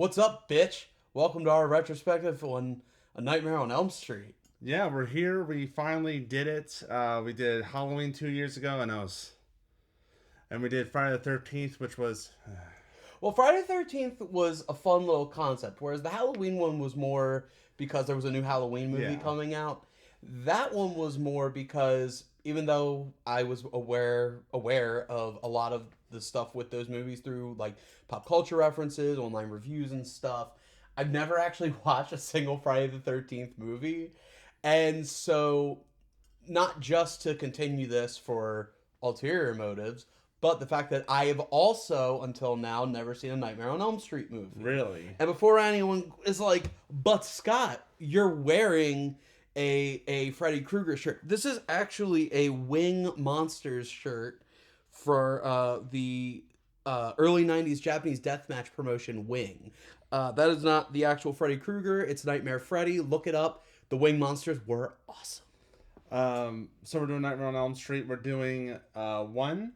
What's up, bitch? Welcome to our retrospective on A Nightmare on Elm Street. Yeah, we're here. We finally did it. We did Halloween 2 years ago, and we did Friday the 13th, which was Well, Friday the 13th was a fun little concept, whereas the Halloween one was more because there was a new Halloween movie yeah, coming out. That one was more because even though I was aware of a lot of the stuff with those movies through like pop culture references, online reviews and stuff, I've never actually watched a single Friday the 13th movie. And so not just to continue this for ulterior motives, but the fact that I have also, until now, never seen a Nightmare on Elm Street movie. really. And before anyone is like, but Scott, you're wearing a Freddy Krueger shirt. This is actually a Wing Monsters shirt for the early 90s Japanese deathmatch promotion Wing. That is not the actual Freddy Krueger. It's Nightmare Freddy. Look it up. The Wing Monsters were awesome. So we're doing Nightmare on Elm Street. We're doing we're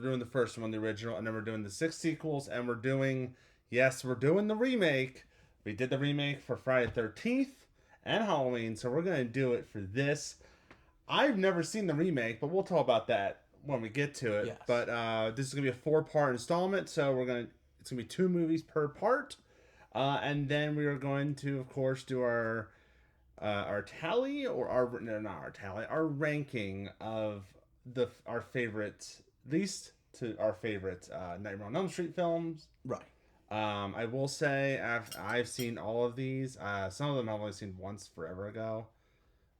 doing the first one, the original, and then we're doing the 6 sequels, and we're doing the remake. We did the remake for Friday the 13th and Halloween, so we're gonna do it for this. I've never seen the remake, but we'll talk about that when we get to it. Yes. But this is gonna be a 4-part installment, so it's gonna be 2 movies per part, and then we are going to, of course, do our tally or our no not our tally our ranking of our favorite least to our favorite Nightmare on Elm Street films. Right. I will say I've seen all of these. Some of them I've only seen once forever ago.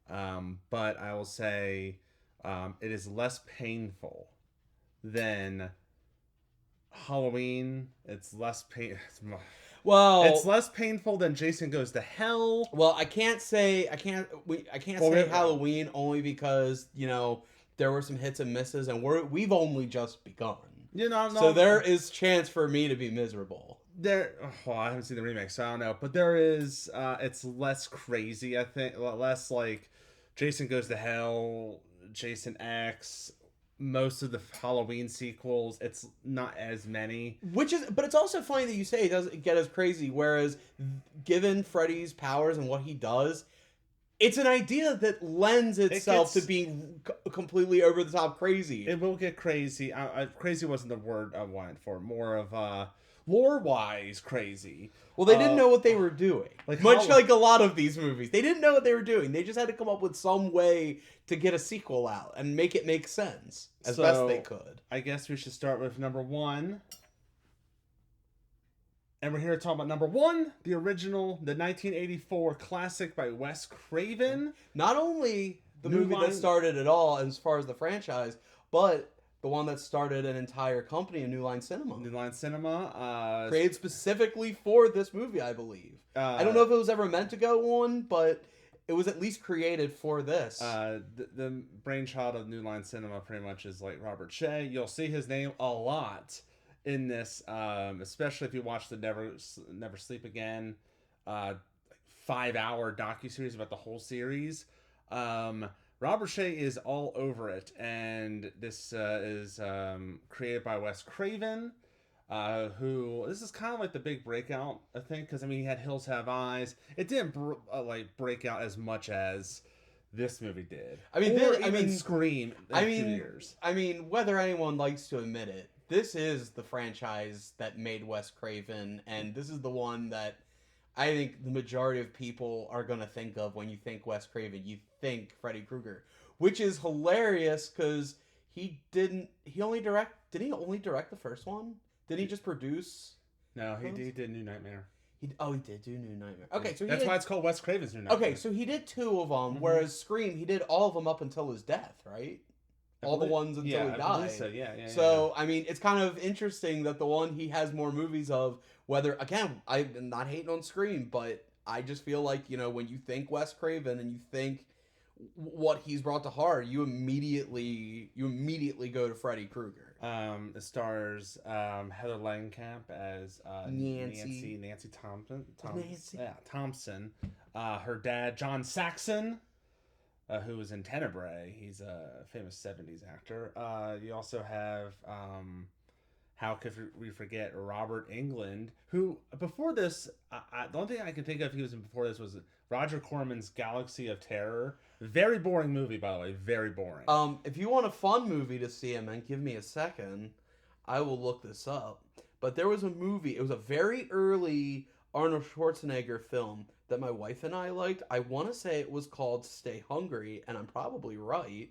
But I will say it is less painful than Halloween. It's less pain. Well, It's less painful than Jason Goes to Hell. well, I can't say Halloween only because there were some hits and misses, and we've only just begun. No, So there is chance for me to be miserable. I haven't seen the remake, so I don't know. But there is, it's less crazy, I think. Less like Jason Goes to Hell, Jason X, most of the Halloween sequels. It's not as many. But it's also funny that you say it doesn't get as crazy. Whereas, given Freddy's powers and what he does, it's an idea that lends itself to being completely over the top crazy. It will get crazy. Crazy wasn't the word I wanted for. More of lore-wise crazy. Well, they didn't know what they were doing. Much like a lot of these movies. They didn't know what they were doing. They just had to come up with some way to get a sequel out and make it make sense as best they could. I guess we should start with number one. And we're here to talk about number one, the original, the 1984 classic by Wes Craven. Not only the movie that started it all as far as the franchise, but the one that started an entire company, a New Line Cinema. New Line Cinema. Created specifically for this movie, I believe. I don't know if it was ever meant to go on, but it was at least created for this. The brainchild of New Line Cinema pretty much is like Robert Shea. You'll see his name a lot in this, especially if you watch the Never Sleep Again 5-hour docuseries about the whole series. Robert Shea is all over it, and this is created by Wes Craven, who this is kind of like the big breakout, I think, because he had Hills Have Eyes. It didn't break out as much as this movie did. Scream. 2 years. Whether anyone likes to admit it, this is the franchise that made Wes Craven, and this is the one that I think the majority of people are going to think of when you think Wes Craven. You think Freddy Krueger, which is hilarious because did he only direct the first one? Did he just produce? No, he did New Nightmare. He did do New Nightmare. Okay, so that's why it's called Wes Craven's New Nightmare. Okay, so he did 2 of them, whereas Scream, he did all of them up until his death, right? All the ones until he died. So yeah. So it's kind of interesting that the one he has more movies of. Whether again, I'm not hating on Scream, but I just feel like when you think Wes Craven and you think what he's brought to horror, you immediately go to Freddy Krueger. It stars Heather Langenkamp as Nancy Thompson. Thompson. Her dad John Saxon, who was in Tenebrae. He's a famous 70s actor. You also have how could we forget Robert Englund, who before this, the only thing I can think of he was in before this was Roger Corman's Galaxy of Terror. Very boring movie, by the way. Very boring. If you want a fun movie to see him in, give me a second. I will look this up. But there was a movie. It was a very early Arnold Schwarzenegger film that my wife and I liked. I want to say it was called Stay Hungry, and I'm probably right.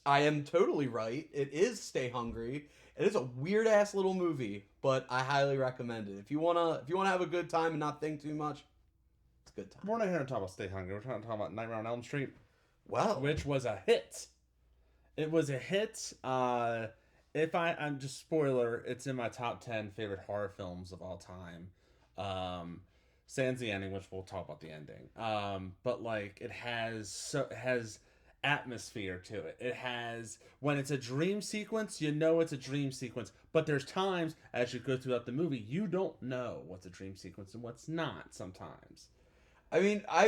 I am totally right. It is Stay Hungry. It is a weird ass little movie, but I highly recommend it. If you wanna have a good time and not think too much, it's a good time. We're not here to talk about Stay Hungry. We're trying to talk about Nightmare on Elm Street. Wow. Which was a hit. It was a hit. I'm just spoiler, it's in my top 10 favorite horror films of all time. Sans the ending, which we'll talk about the ending. But like it has atmosphere to it. It has, when it's a dream sequence, you know it's a dream sequence. But there's times as you go throughout the movie, you don't know what's a dream sequence and what's not sometimes. I mean, I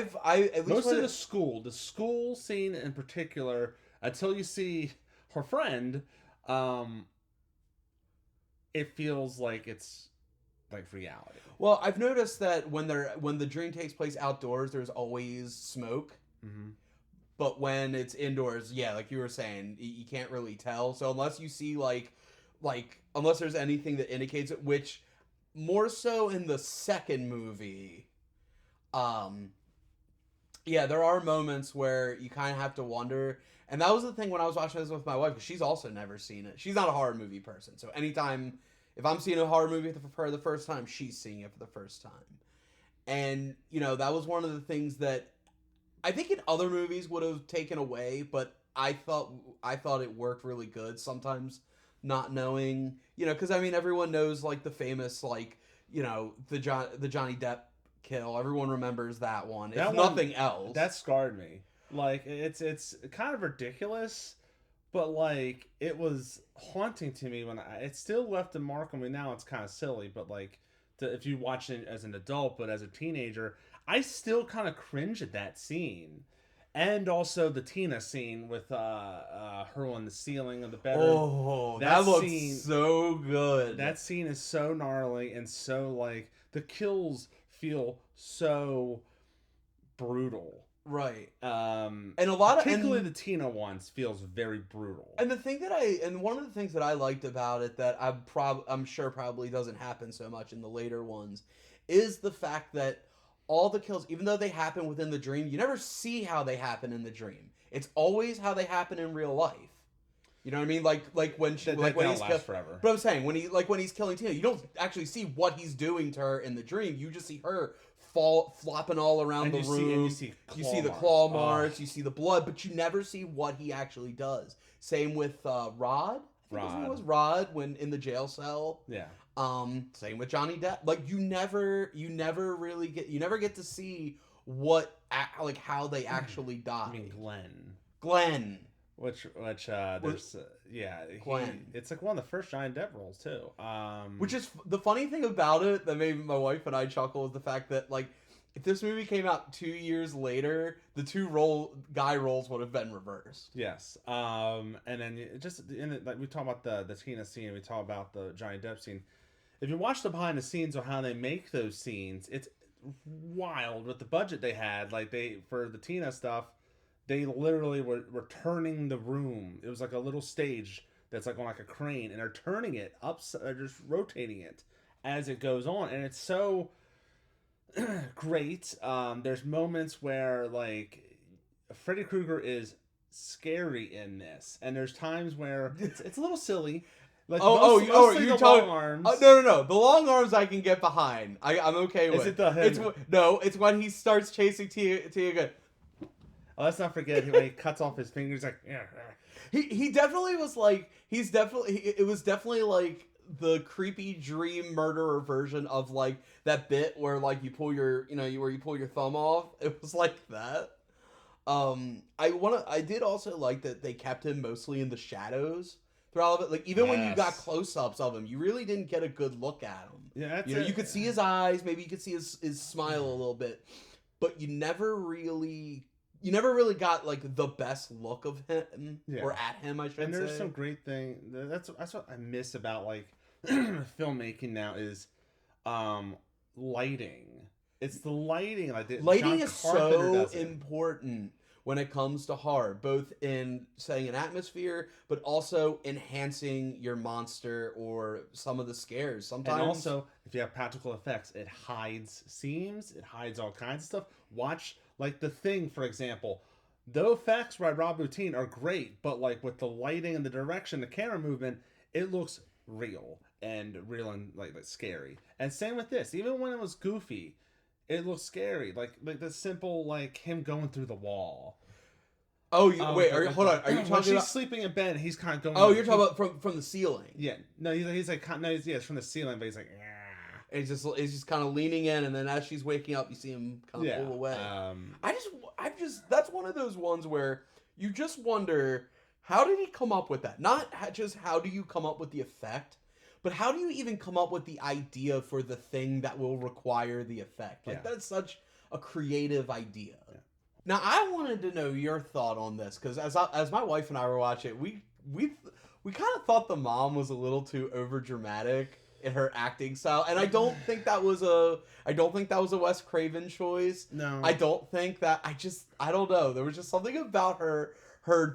at least most of the school scene in particular, until you see her friend, it feels like it's like reality. Well, I've noticed that when the dream takes place outdoors, there's always smoke. Mm-hmm. But when it's indoors, yeah, like you were saying, you can't really tell. So unless you see like unless there's anything that indicates it, which more so in the second movie, yeah, there are moments where you kind of have to wonder. And that was the thing when I was watching this with my wife, because she's also never seen it. She's not a horror movie person. So anytime, if I'm seeing a horror movie for her the first time, she's seeing it for the first time. And, that was one of the things that I think in other movies would have taken away, but I thought it worked really good. Sometimes not knowing, because I mean, everyone knows like the famous, like, the Johnny Depp kill. Everyone remembers that one. If nothing else. That scarred me. Like, it's kind of ridiculous, but like it was haunting to me when it still left a mark on me. Now it's kind of silly, but like if you watch it as an adult, but as a teenager, I still kind of cringe at that scene. And also the Tina scene with her on the ceiling of the bedroom. Oh, that looks so good. That scene is so gnarly and so like the kills feel so brutal. Right. And a lot of particularly the Tina ones feels very brutal. And one of the things that I liked about it that I'm sure probably doesn't happen so much in the later ones is the fact that all the kills, even though they happen within the dream, you never see how they happen in the dream. It's always how they happen in real life. You know what I mean? Like when she, like when he's forever. But I'm saying when he's killing Tina, you don't actually see what he's doing to her in the dream. You just see her flopping all around the room. You see the claw marks. You see the blood, but you never see what he actually does. Same with Rod. I think his name was Rod when in the jail cell. Yeah. Same with Johnny Depp. Like you never get to see how they actually die. I mean Glenn. Which there's Glenn. It's like one of the first Johnny Depp roles too. Which is the funny thing about it that made my wife and I chuckle is the fact that like if this movie came out 2 years later, the guy roles would have been reversed. Yes. And then like we talk about the Tina scene, we talk about the Johnny Depp scene. If you watch the behind the scenes of how they make those scenes, it's wild with the budget they had. Like for the Tina stuff, they literally were turning the room. It was like a little stage that's like on like a crane, and they're turning it up, just rotating it as it goes on, and it's so great. There's moments where like Freddy Krueger is scary in this, and there's times where it's a little silly. Like you're talking arms. No. The long arms I can get behind. I'm okay with. Is it the it's when he starts chasing Tia good. Oh, let's not forget when he cuts off his fingers. Like, yeah. He definitely was like it was definitely like the creepy dream murderer version of like that bit where like you pull your thumb off. It was like that. I did also like that they kept him mostly in the shadows through all of it. Like even when you got close-ups of him, you really didn't get a good look at him. Yeah, you could see his eyes, maybe you could see his smile a little bit, but you never really you never really got like the best look of him or at him, I should say. And there's some great thing. That's what I miss about like filmmaking now is lighting. It's the lighting. Like lighting John is Carpenter so important when it comes to horror, both in setting an atmosphere, but also enhancing your monster or some of the scares. Sometimes, and also if you have practical effects, it hides seams, it hides all kinds of stuff. Watch like The Thing, for example. The effects by Rob Bottin are great, but like with the lighting and the direction, the camera movement, it looks real and like scary. And same with this. Even when it was goofy, it looks scary. Like the simple like him going through the wall. Oh, wait. Hold on. Are you talking when she's about sleeping in bed? He's kind of going. Oh, you're talking about from the ceiling. Yeah. No, he's like no, it's from the ceiling, but he's like. He's just kind of leaning in, and then as she's waking up, you see him kind of pull away. I just that's one of those ones where you just wonder, how did he come up with that? Not just how do you come up with the effect, but how do you even come up with the idea for the thing that will require the effect? Like that's such a creative idea. Yeah. Now I wanted to know your thought on this because as my wife and I were watching it, we kind of thought the mom was a little too over dramatic in her acting style, and I don't think that was a Wes Craven choice. No, I don't think that. I don't know. There was just something about her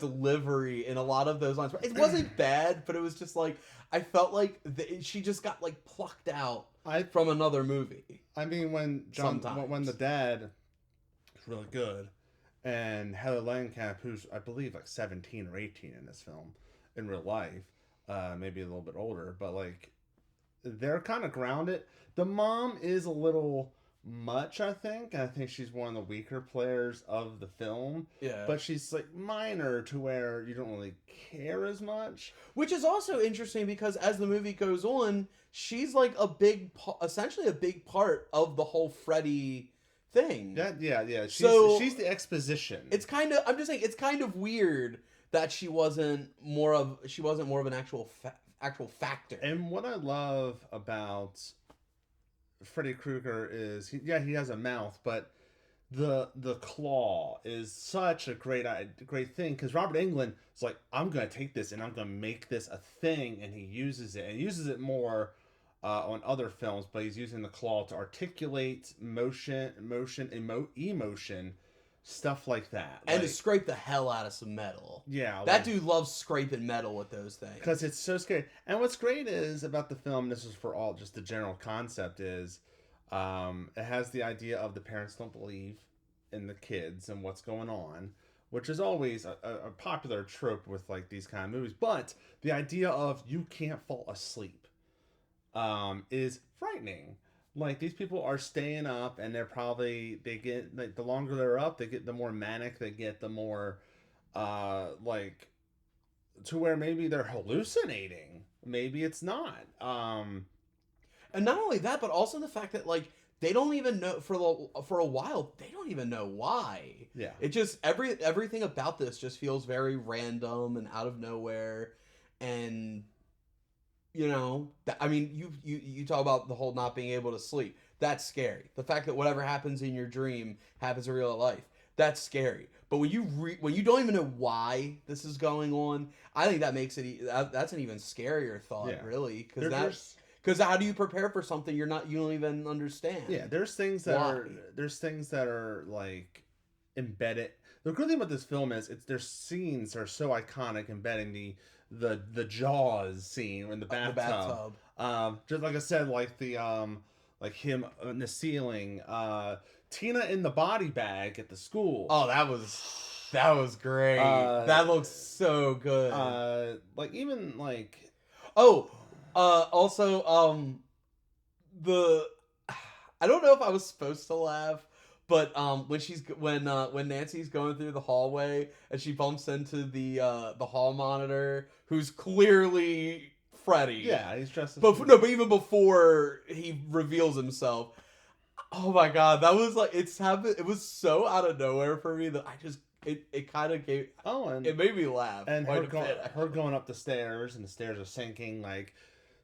delivery in a lot of those lines. It wasn't bad, but it was just like I felt like she just got like plucked out from another movie. I mean, when the dad is really good, and Heather Langenkamp, who's I believe like 17 or 18 in this film in real life, maybe a little bit older, but like. They're kind of grounded. The mom is a little much, I think. I think she's one of the weaker players of the film. Yeah. But she's like minor to where you don't really care as much. Which is also interesting because as the movie goes on, she's like essentially a big part of the whole Freddy thing. Yeah. She's the exposition. I'm just saying it's kind of weird that she wasn't more of an actual factor. And what I love about Freddy Krueger is he has a mouth, but the claw is such a great thing because Robert Englund is like, I'm gonna take this and I'm gonna make this a thing, and he uses it more on other films, but he's using the claw to articulate emotion, stuff like that. And to scrape the hell out of some metal. Yeah. That dude loves scraping metal with those things. Because it's so scary. And what's great is about the film, this is for all, just the general concept is, it has the idea of the parents don't believe in the kids and what's going on, which is always a popular trope with like these kind of movies. But the idea of you can't fall asleep is frightening. Like, these people are staying up, and they get, like, the longer they're up, the more manic they get, the more, like, to where maybe they're hallucinating. Maybe it's not. And not only that, but also the fact that, like, they don't even know, for a while, they don't even know why. Yeah. It just, everything about this just feels very random and out of nowhere, and... You know, I mean, you talk about the whole not being able to sleep. That's scary. The fact that whatever happens in your dream happens in real life. That's scary. But when you don't even know why this is going on, I think that makes that's an even scarier thought, really. Because how do you prepare for something you don't even understand? Yeah, there's things that are like embedded. The good thing about this film is their scenes are so iconic, embedding the Jaws scene in the bathtub. Just like I said, like the like him in the ceiling. Tina in the body bag at the school. Oh, that was great. That looks so good. Like even like. Oh, also I don't know if I was supposed to laugh. But when Nancy's going through the hallway and she bumps into the hall monitor, who's clearly Freddy. Yeah, he's dressed as but even before he reveals himself, oh my god, that was like it was so out of nowhere for me that I just it kind of gave it made me laugh. And her going up the stairs and the stairs are sinking, like.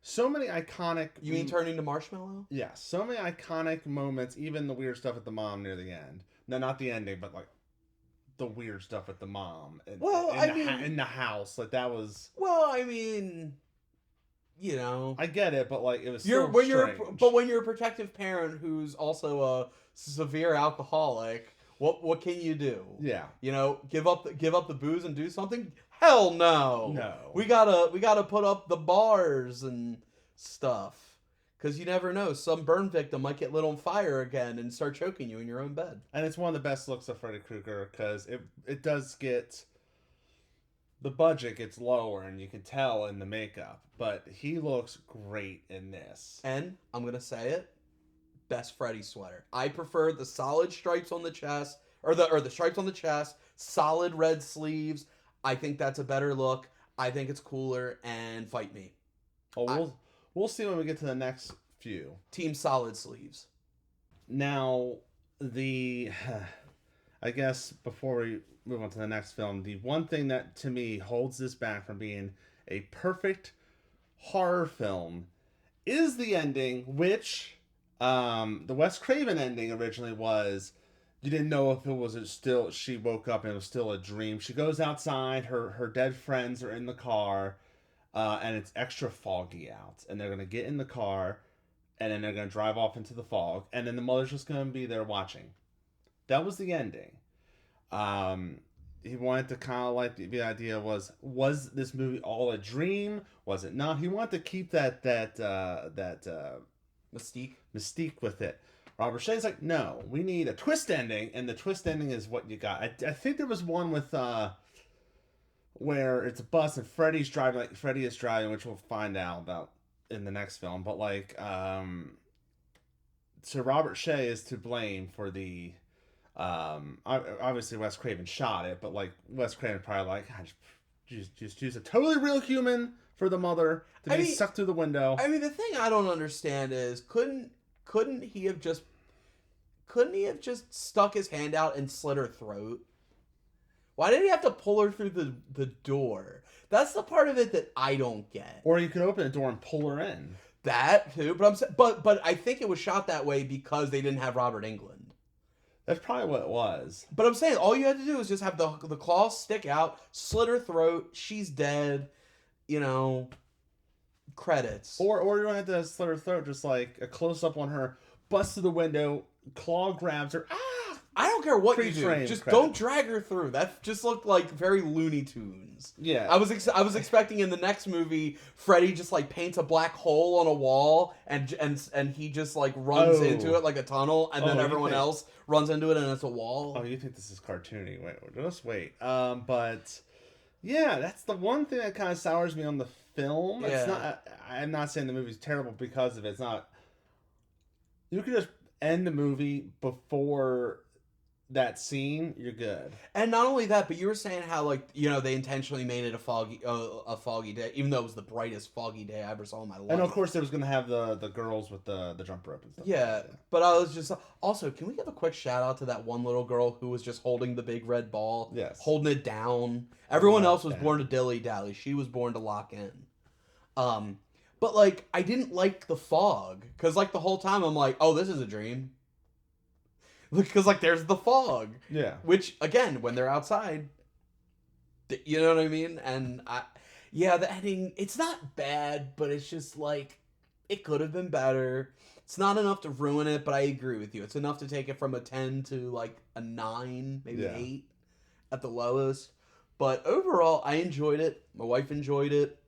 So many iconic... You mean turning to marshmallow? Yeah, so many iconic moments, even the weird stuff at the mom near the end. No, not the ending, but like the weird stuff with the mom. Well, in the house, like that was. Well, I mean, you know, I get it, but like it was you're still when strange. when you're a protective parent who's also a severe alcoholic, what can you do? Yeah. You know, give up the booze and do something? Hell no. No. We gotta put up the bars and stuff. Because you never know, some burn victim might get lit on fire again and start choking you in your own bed. And it's one of the best looks of Freddy Krueger because it does get, the budget gets lower and you can tell in the makeup, but he looks great in this. And I'm gonna say it, best Freddy sweater. I prefer the solid stripes on the chest, or the stripes on the chest, solid red sleeves. I think that's a better look. I think it's cooler, and fight me. Oh, we'll see when we get to the next few. Team solid sleeves. Now, I guess before we move on to the next film, the one thing that to me holds this back from being a perfect horror film is the ending, which the Wes Craven ending originally was, you didn't know if it was still, she woke up and it was still a dream. She goes outside, her dead friends are in the car, and it's extra foggy out, and they're going to get in the car, and then they're going to drive off into the fog, and then the mother's just going to be there watching. That was the ending. He wanted to kind of like, the idea was this movie all a dream? Was it not? He wanted to keep that mystique with it. Robert Shea's like, no, we need a twist ending, and the twist ending is what you got. I think there was one with where it's a bus and Freddy is driving, which we'll find out about in the next film. But like, so Robert Shea is to blame for the. Obviously Wes Craven shot it, but like Wes Craven probably like, just use a totally real human for the mother to be sucked through the window. I mean, the thing I don't understand is couldn't he have just stuck his hand out and slit her throat? Why did he have to pull her through the door? That's the part of it that I don't get. Or you could open the door and pull her in. That too, but I think it was shot that way because they didn't have Robert Englund. That's probably what it was. But I'm saying all you had to do is just have the claws stick out, slit her throat, she's dead, you know, credits. Or you don't have to slit her throat, just like a close up on her, bust through the window, claw grabs her. I don't care what you do. Just don't drag her through. That just looked like very Looney Tunes. Yeah. I was expecting in the next movie, Freddy just like paints a black hole on a wall and he just like runs into it like a tunnel, and then everyone else runs into it and it's a wall. Oh, you think this is cartoony? Wait, just wait. But yeah, that's the one thing that kind of sours me on the film. Yeah. It's not. I'm not saying the movie's terrible because of it. It's not. You could just end the movie before that scene, you're good. And not only that, but you were saying how, like, you know, they intentionally made it a foggy day, even though it was the brightest foggy day I ever saw in my life. And of course, they was gonna have the girls with the jump rope and stuff. Yeah, but I was just also, can we give a quick shout out to that one little girl who was just holding the big red ball? Yes, holding it down. Everyone else was born to dilly dally. She was born to lock in. But like, I didn't like the fog because like the whole time I'm like, oh, this is a dream. Because, like, there's the fog. Yeah. Which, again, when they're outside, you know what I mean? And, the ending, it's not bad, but it's just, like, it could have been better. It's not enough to ruin it, but I agree with you. It's enough to take it from a 10 to, like, a 9, maybe 8 at the lowest. But overall, I enjoyed it. My wife enjoyed it.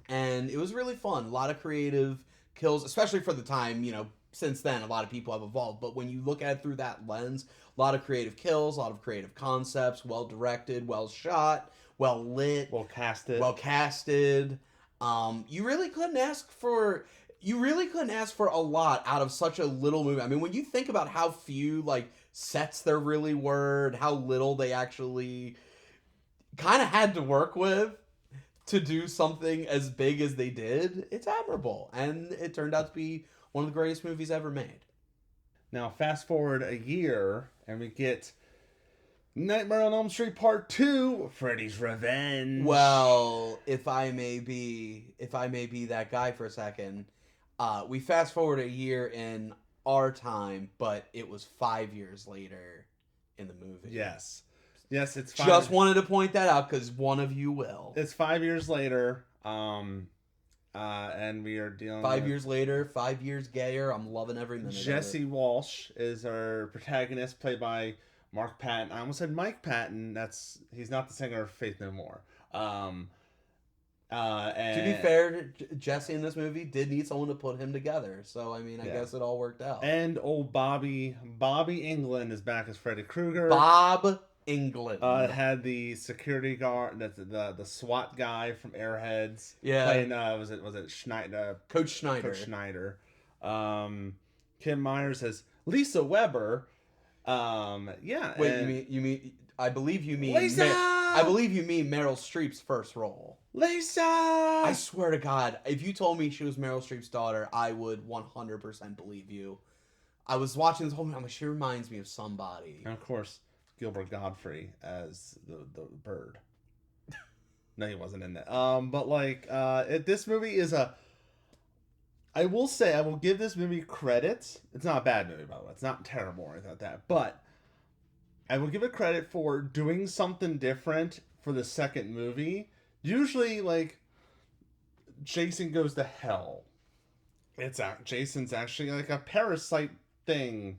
And it was really fun. A lot of creative kills, especially for the time, you know. Since then, a lot of people have evolved, but when you look at it through that lens, a lot of creative kills, a lot of creative concepts, well directed, well shot, well lit, well casted. You really couldn't ask for a lot out of such a little movie. I mean, when you think about how few like sets there really were, and how little they actually kind of had to work with to do something as big as they did, it's admirable, and it turned out to be one of the greatest movies ever made. Now, fast forward a year, and we get Nightmare on Elm Street Part 2, Freddy's Revenge. Well, if I may be that guy for a second, we fast forward a year in our time, but it was 5 years later in the movie. Yes. Yes, it's Just wanted to point that out because one of you will. It's 5 years later. And we are dealing 5 years later, 5 years gayer. I'm loving every minute Jesse of it. Walsh is our protagonist, played by Mark Patton. I almost said Mike Patton. He's not the singer of Faith No More. And to be fair, Jesse in this movie did need someone to put him together. So, I mean, I guess it all worked out. And old Bobby England is back as Freddy Krueger. Bob England. Had the security guard, the SWAT guy from Airheads. Yeah. Playing, was it Schneider? Coach Schneider. Coach Schneider. Kim Myers as Lisa Weber. Yeah. Wait, you mean? I believe you mean Lisa. I believe you mean Meryl Streep's first role. Lisa. I swear to God, if you told me she was Meryl Streep's daughter, I would 100% believe you. I was watching this whole movie. I'm like, she reminds me of somebody. And of course, Gilbert Godfrey as the bird. No, he wasn't in that. But like, this movie is I will say, I will give this movie credit. It's not a bad movie, by the way. It's not terrible or anything like that. But I will give it credit for doing something different for the second movie. Usually, like, Jason Goes to Hell. Jason's actually like a parasite thing.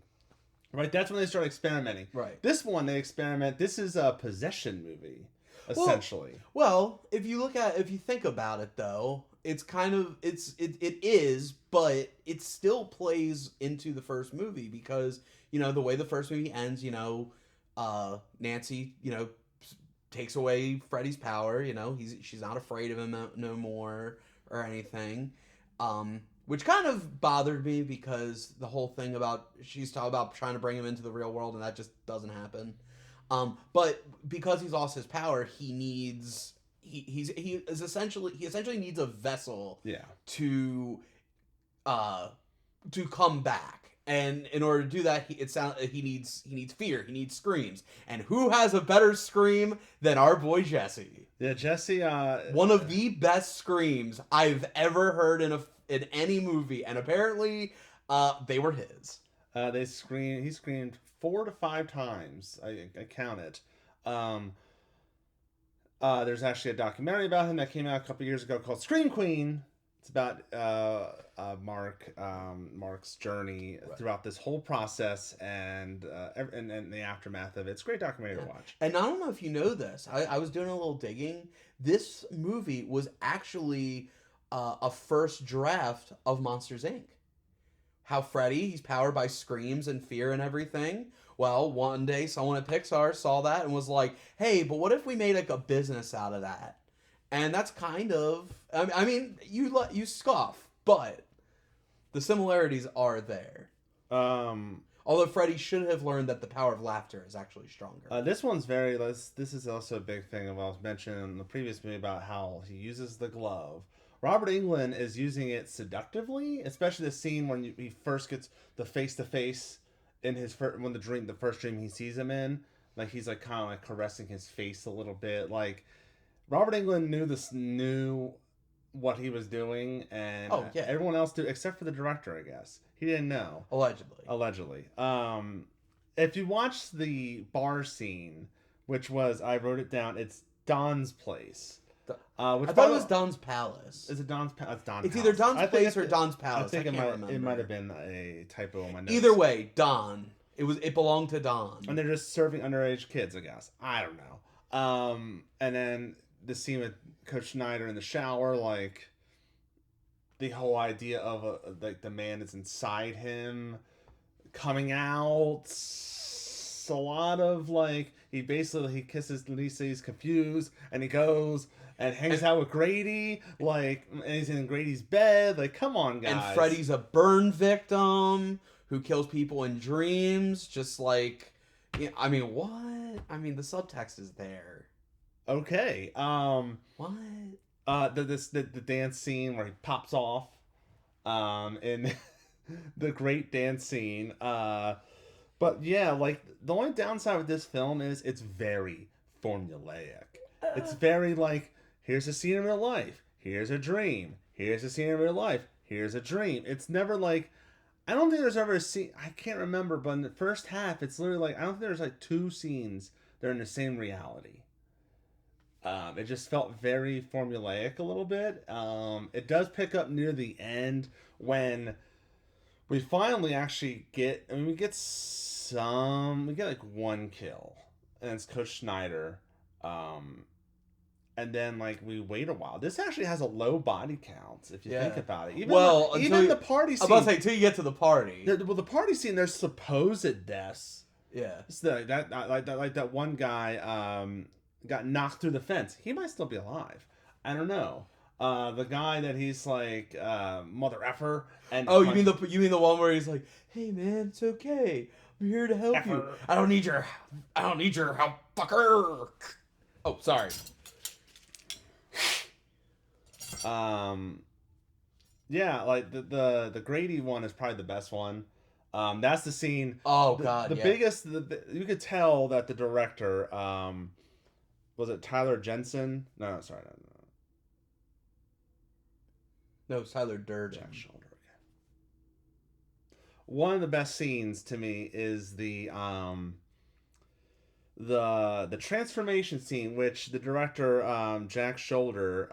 Right? That's when they start experimenting. Right. This one, they experiment. This is a possession movie, essentially. Well, if you think about it, though, it's kind of, it is, but it still plays into the first movie because, the way the first movie ends, Nancy, takes away Freddy's power, she's not afraid of him no more or anything. Which kind of bothered me because the whole thing about she's talking about trying to bring him into the real world and that just doesn't happen. But because he's lost his power, he essentially needs a vessel to come back. And in order to do that, he needs fear, he needs screams. And who has a better scream than our boy Jesse? Yeah, Jesse one of the best screams I've ever heard in any movie, and apparently they were his. He screamed 4 to 5 times. I counted. There's actually a documentary about him that came out a couple years ago called Scream Queen. It's about Mark's journey throughout this whole process and the aftermath of it. It's a great documentary to watch. And I don't know if you know this. I was doing a little digging. This movie was actually a first draft of Monsters, Inc. How Freddy, he's powered by screams and fear and everything. Well, one day someone at Pixar saw that and was like, hey, but what if we made like a business out of that? And that's kind of, I mean, you scoff, but the similarities are there. Although Freddy should have learned that the power of laughter is actually stronger. This one's this is also a big thing of what I was mentioning in the previous movie about how he uses the glove. Robert Englund is using it seductively, especially the scene when he first gets the face-to-face in his the first dream he sees him in. Like, he's like kind of like caressing his face a little bit. Like, Robert Englund knew what he was doing, and everyone else did, except for the director, I guess. He didn't know. Allegedly. If you watch the bar scene, which was, I wrote it down, it's Don's place. I thought it was Don's Palace. Is it Don's Palace? It's either Don's Place or Don's Palace. I think it might have been a typo on my notes. Either way, Don. It belonged to Don. And they're just serving underage kids, I guess. I don't know. And then the scene with Coach Schneider in the shower, like the whole idea of like the man is inside him coming out. A lot of like he kisses Lisa, he's confused, and he goes and hangs out with Grady, like, and he's in Grady's bed. Like, come on, guys. And Freddy's a burn victim who kills people in dreams. Just like, I mean, what? I mean, the subtext is there. Okay. What? The dance scene where he pops off, in the great dance scene. But yeah, like, the only downside with this film is it's very formulaic. It's very like, here's a scene in real life, here's a dream, here's a scene in real life, here's a dream. It's never like, I don't think there's ever a scene, I can't remember, but in the first half, it's literally like, I don't think there's like 2 scenes they're in the same reality. It just felt very formulaic a little bit. It does pick up near the end when we finally actually get. I mean, we get like one kill, and it's Coach Schneider. And then like we wait a while. This actually has a low body count if you think about it. Even the party scene. I'm about to say until you get to the party. The party scene, there's supposed deaths. Yeah, it's that one guy got knocked through the fence. He might still be alive. I don't know. The guy that he's like mother effer and you mean the one where he's like, hey man, it's okay. I'm here to help you. I don't need your help, fucker. Oh, sorry. Yeah, like the Grady one is probably the best one. That's the scene. Oh God, the biggest. You could tell that the director, was it Tyler Jensen? No, sorry, no, it's Tyler Durden. Jack Shoulder. One of the best scenes to me is the transformation scene, which the director Jack Shoulder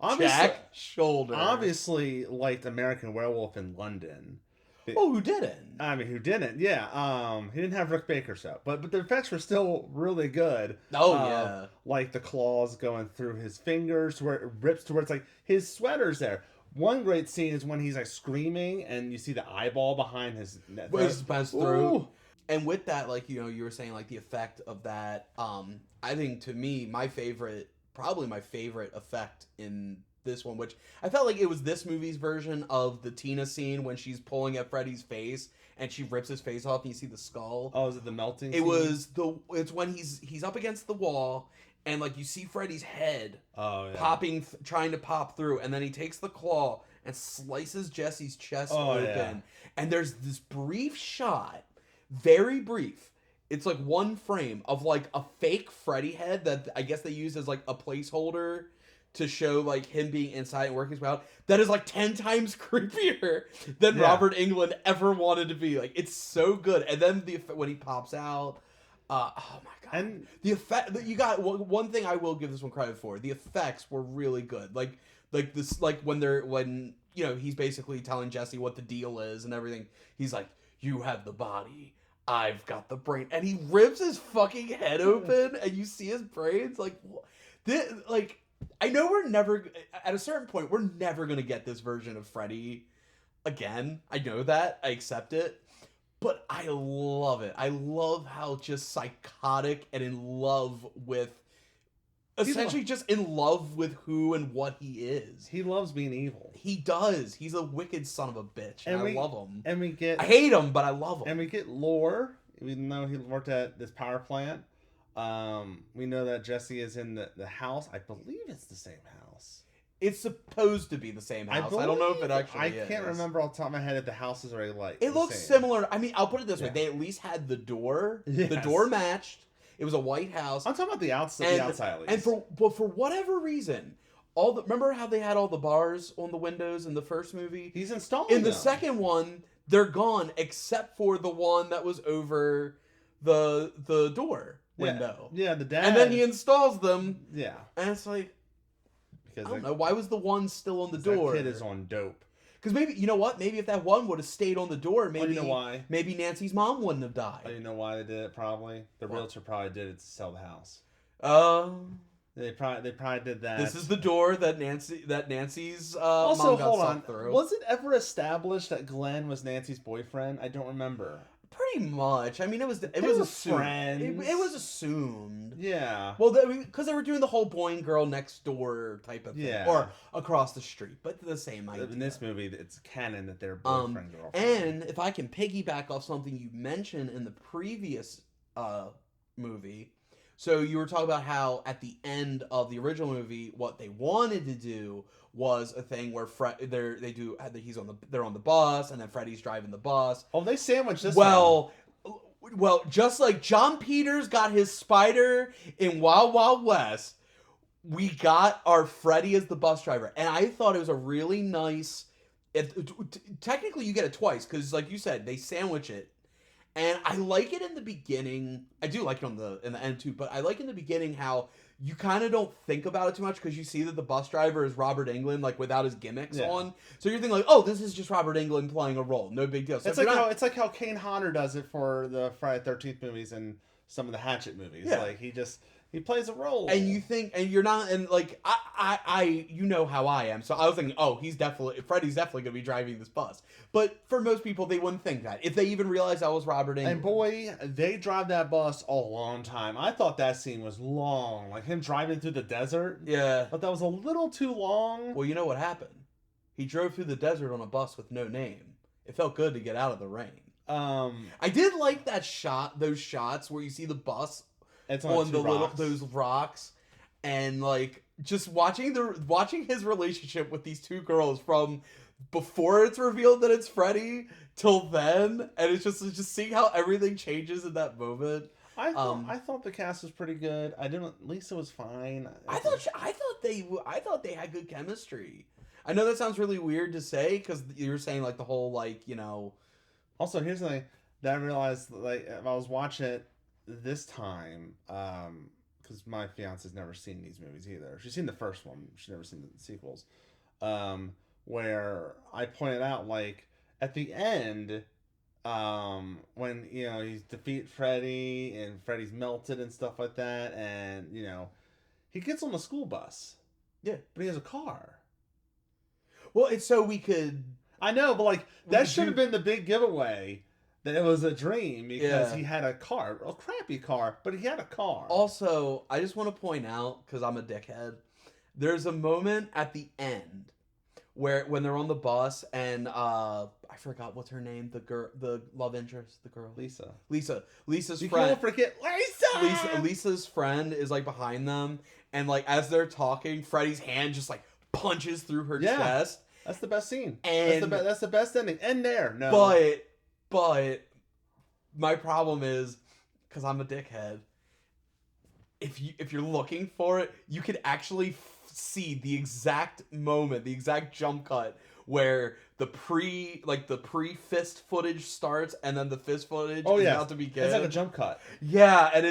obviously liked American Werewolf in London. Who didn't? I mean, who didn't? Yeah. He didn't have Rick Baker, but the effects were still really good. Yeah. Like the claws going through his fingers, where it rips to where it's like his sweater's there. One great scene is when he's like screaming, and you see the eyeball behind his throat. And with that, like you were saying, like the effect of that. I think to me, probably my favorite effect in this one, which I felt like it was this movie's version of the Tina scene when she's pulling at Freddy's face and she rips his face off and you see the skull. Oh, is it the melting scene? It's when he's up against the wall and like you see Freddy's head popping, trying to pop through, and then he takes the claw and slices Jesse's chest open. Yeah. And there's this brief shot, very brief. It's like one frame of like a fake Freddy head that I guess they use as like a placeholder to show like him being inside and working his way out. That is like 10 times creepier than Robert Englund ever wanted to be. Like, it's so good. And then when he pops out, oh my God. And the effect, you got one thing I will give this one credit for. The effects were really good. Like this, like when he's basically telling Jesse what the deal is and everything. He's like, you have the body, I've got the brain, and he rips his fucking head open, and you see his brains. Like, I know we're never, at a certain point, we're never gonna get this version of Freddy again. I know that. I accept it, but I love it. I love how just psychotic and in love with, essentially just in love with who and what he is. He loves being evil. He does. He's a wicked son of a bitch, and I love him. And I hate him, but I love him. And we get lore, even though he worked at this power plant. We know that Jesse is in the house. I believe it's the same house. It's supposed to be the same house. I don't know if it actually is. I can't remember off the top of my head if the house is already like it looks similar. I mean, I'll put it this way. They at least had the door. Yes. The door matched. It was a white house. I'm talking about the outside at least. And for whatever reason, remember how they had all the bars on the windows in the first movie? He's installing in the second one, they're gone except for the one that was over the door window. Yeah, the dad. And then he installs them. Yeah. And it's like, I don't know, why was the one still on the door? That kid is on dope. Because maybe, you know what? Maybe if that one would have stayed on the door, maybe you know why? Maybe Nancy's mom wouldn't have died. Oh, you know why they did it? Probably the realtor probably did it to sell the house. They probably did that. This is the door that Nancy's also mom got hold on. Through. Was it ever established that Glenn was Nancy's boyfriend? I don't remember. Pretty much. I mean, it was assumed. It was assumed. Yeah. Well, because they were doing the whole boy and girl next door type of thing, or across the street, but the same idea. In this movie, it's canon that they're boyfriend girlfriend. And if I can piggyback off something you mentioned in the previous movie, so you were talking about how at the end of the original movie, what they wanted to do was a thing where they're on the bus and then Freddy's driving the bus. Oh, they sandwiched this. Well, just like John Peters got his spider in Wild Wild West, we got our Freddy as the bus driver, and I thought it was a really nice. Technically, you get it twice because, like you said, they sandwich it, And I like it in the beginning. I do like it in the end too, but I like in the beginning how you kind of don't think about it too much because you see that the bus driver is Robert Englund, like without his gimmicks on. So you're thinking like, oh, this is just Robert Englund playing a role, no big deal. So it's like how Kane Hodder does it for the Friday the 13th movies and some of the Hatchet movies. Yeah. Like he plays a role. And you think, and you're not, and like I you know how I am, so I was thinking, oh, Freddy's definitely gonna be driving this bus. But for most people, they wouldn't think that if they even realized that was Robert Englund. And boy, they drive that bus a long time. I thought that scene was long, like him driving through the desert. Yeah, but that was a little too long. Well, you know what happened? He drove through the desert on a bus with no name. It felt good to get out of the rain. I did like those shots where you see the bus. It's on those rocks, and like just watching his relationship with these two girls from before it's revealed that it's Freddy till then, and it's just seeing how everything changes in that moment. I thought the cast was pretty good. Lisa was fine. I thought they had good chemistry. I know that sounds really weird to say because you're saying like the whole like, you know. Also, here's the thing that I realized, like if I was watching it this time, because my fiance's never seen these movies either. She's seen the first one. She's never seen the sequels. Where I pointed out, like at the end, when he's defeat Freddy and Freddy's melted and stuff like that, and he gets on the school bus. Yeah, but he has a car. Well, it's so we could. I know, but like that should have been the big giveaway. That it was a dream because he had a crappy car, but he had a car. Also, I just want to point out, because I'm a dickhead, there's a moment at the end when they're on the bus and I forgot what's her name, the love interest, the girl. Lisa's you friend. You can't forget Lisa! Lisa's friend is like behind them, and like as they're talking, Freddy's hand just like punches through her chest. That's the best scene. And that's the best ending. End there. No. But my problem is, because I'm a dickhead, if you're looking for it, you could actually see the exact moment, the exact jump cut where the pre-fist footage starts and then the fist footage is about to begin. It's like a jump cut. Yeah, and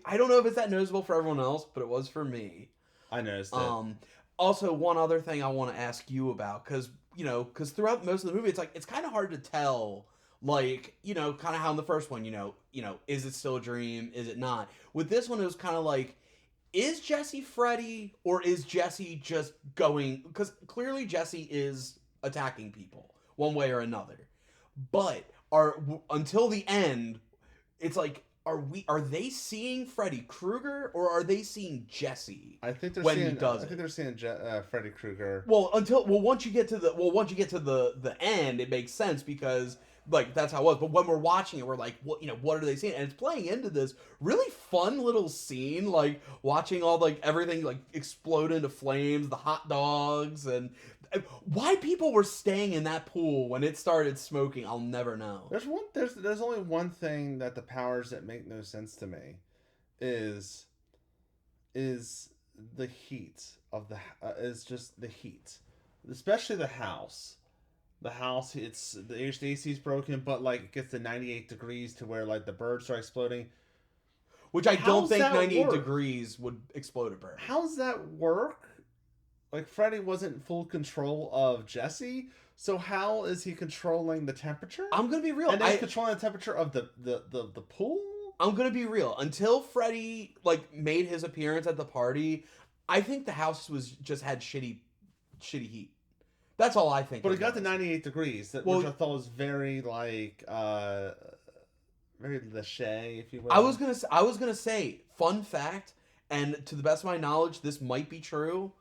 I don't know if it's that noticeable for everyone else, but it was for me. I noticed it. Also, one other thing I want to ask you about, because throughout most of the movie, it's kind of hard to tell, like, kind of how in the first one, is it still a dream? Is it not? With this one, it was kind of like, is Jesse Freddy, or is Jesse just going? Because clearly Jesse is attacking people one way or another, but until the end, it's like, are they seeing Freddy Krueger or are they seeing Jesse? I think they're seeing Freddy Krueger. Well, once you get to the end, it makes sense because like that's how it was. But when we're watching it, we're like, what are they seeing? And it's playing into this really fun little scene, like watching all like everything like explode into flames, the hot dogs, and why people were staying in that pool when it started smoking, I'll never know. There's only one thing that the powers that make no sense to me is the heat of is just the heat, especially the house. The house, the AC's broken, but like it gets to 98 degrees to where like the birds start exploding. Which I don't think 98 degrees would explode a bird. How does that work? Like Freddy wasn't in full control of Jesse, so how is he controlling the temperature? I'm gonna be real. And he's controlling the temperature of the pool? I'm gonna be real. Until Freddy like made his appearance at the party, I think the house had shitty heat. That's all I think. But it got to 98 degrees, which I thought was very like very cliché, if you will. I was gonna say, fun fact, and to the best of my knowledge, this might be true.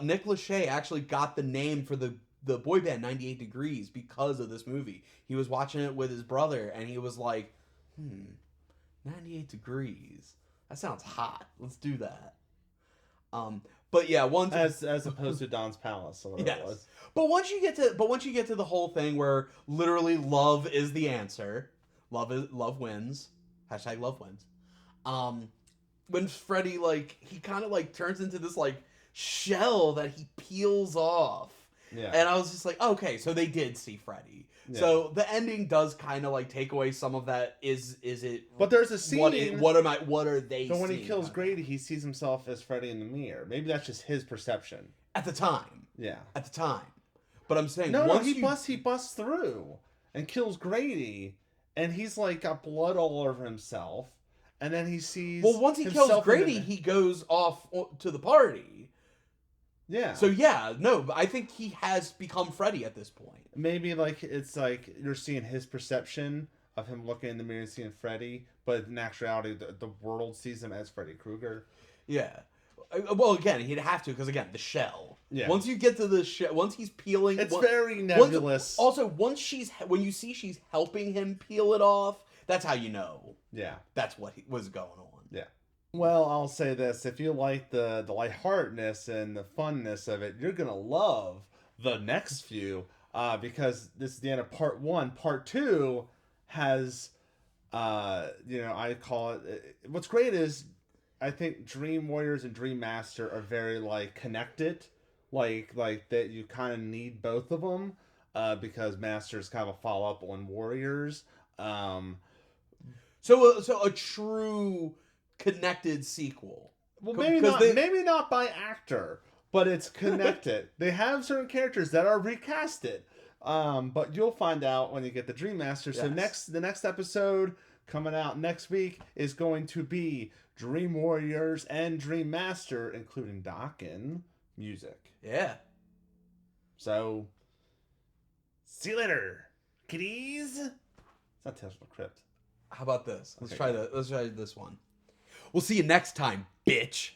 Nick Lachey actually got the name for the boy band 98 Degrees because of this movie. He was watching it with his brother, and he was like, 98 degrees. That sounds hot. Let's do that. But yeah, as opposed to Don's Palace or whatever it was. But once you get to the whole thing where literally love is the answer, love wins. # love wins. When Freddy he kind of like turns into this like shell that he peels off. Yeah. And I was just like, okay, so they did see Freddy. Yeah. So the ending does kind of like take away some of that. Is it? But there's a scene. What are they? So when he seeing kills kind of Grady, he sees himself as Freddy in the mirror. Maybe that's just his perception. at the time? Yeah. At the time. But I'm saying No, once he busts through and kills Grady, and he's like got blood all over himself. And then he sees. Well, once he kills Grady, he goes off to the party. Yeah. So yeah, no, but I think he has become Freddy at this point. Maybe like it's like you're seeing his perception of him looking in the mirror and seeing Freddy, but in actuality, the world sees him as Freddy Krueger. Yeah. Well, again, he'd have to because again, the shell. Yeah. Once you get to the shell, once he's peeling, it's very nebulous. Once when you see she's helping him peel it off, that's how you know. Yeah. That's what was going on. Yeah. Well, I'll say this: if you like the lightheartedness and the funness of it, you're gonna love the next few. Because this is the end of part 1. Part 2 has, I call it. What's great is, I think Dream Warriors and Dream Master are very like connected, like that. You kind of need both of them, because Master's kind of a follow up on Warriors. So a true connected sequel. Well, maybe not by actor. But it's connected. They have certain characters that are recasted. But you'll find out when you get the Dream Master. So the next episode coming out next week is going to be Dream Warriors and Dream Master, including Dokken music. Yeah. So see you later, kiddies. It's not Tales from the Crypt. How about this? Let's try this one. We'll see you next time, bitch.